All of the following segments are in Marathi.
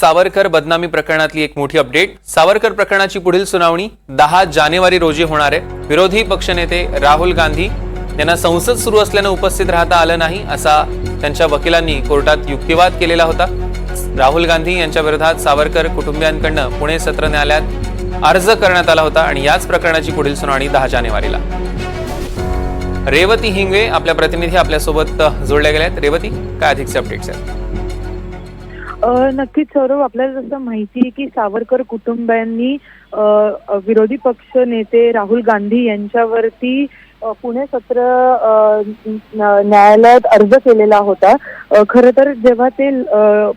सावरकर बदनामी प्रकरणातली एक मोठी अपडेट। सावरकर प्रकरणाची पुढील सुनावणी 10 जानेवारी रोजी होणार आहे। विरोधी पक्षनेते राहुल गांधी यांना संसद सुरू असल्याने उपस्थित राहता आलं नाही असा त्यांच्या वकिलांनी कोर्टात युक्तिवाद केलेला होता। राहुल गांधी यांच्या विरोधात सावरकर कुटुंबियांकडून पुणे सत्र न्यायालयात अर्ज करण्यात आला होता आणि याच प्रकरणाची पुढील सुनावणी 10 जानेवारीला। रेवती हिंगवे आपल्या प्रतिनिधी आपल्यासोबत जोडल्या गेल्या आहेत। रेवती, काय अधिकचे अपडेट्स आहेत? नक्कीच सौरभ, आपल्याला जसं माहिती आहे की सावरकर कुटुंबियांनी विरोधी पक्ष नेते राहुल गांधी यांच्यावरती पुणे सत्र न्यायालयात अर्ज केलेला होता। खरं तर जेव्हा ते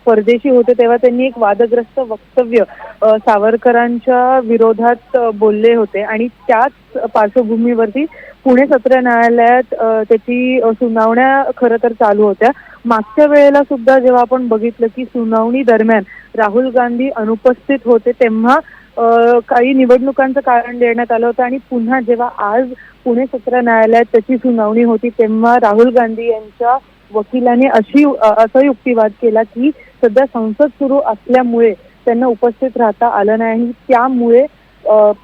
परदेशी होते तेव्हा त्यांनी एक वादग्रस्त वक्तव्य सावरकरांच्या विरोधात बोलले होते आणि त्याच पार्श्वभूमीवरती पुणे सत्र न्यायालयात त्याची सुनावण्या खरं तर चालू होत्या। मागच्या वेळेला सुद्धा जेव्हा आपण बघितलं की सुनावणी दरम्यान राहुल गांधी अनुपस्थित होते तेव्हा काही निवडणुकांचं कारण देण्यात आलं होतं आणि पुन्हा जेव्हा आज पुणे सत्र न्यायालयात त्याची सुनावणी होती तेव्हा राहुल गांधी यांच्या वकिलांनी असा युक्तिवाद केला की सध्या संसद सुरू असल्यामुळे त्यांना उपस्थित राहता आलं नाही, त्यामुळे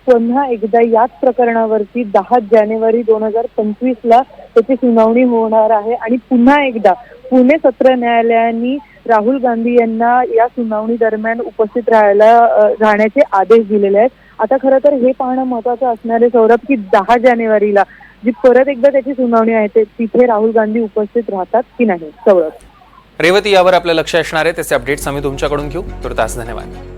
पुन्हा एकदा याच प्रकरणावरती 10 जानेवारी 2025 ला त्याची सुनावणी होणार आहे आणि पुन्हा एकदा पुणे सत्र न्यायालयाने राहुल गांधी यांना या सुनावणी दरम्यान उपस्थित राहण्याचे आदेश दिलेले आहेत। आता खरं तर हे पाहणं महत्त्वाचं असणार आहे सौरभ की 10 जानेवारीला जी परत एकदा त्याची सुनावणी आहे तिथे राहुल गांधी उपस्थित राहतात की नाही। सौरभ, रेवती, यावर आपलं लक्ष असणार आहे, त्याचे अपडेट्स आम्ही तुमच्याकडून घेऊ। तुर्तास धन्यवाद।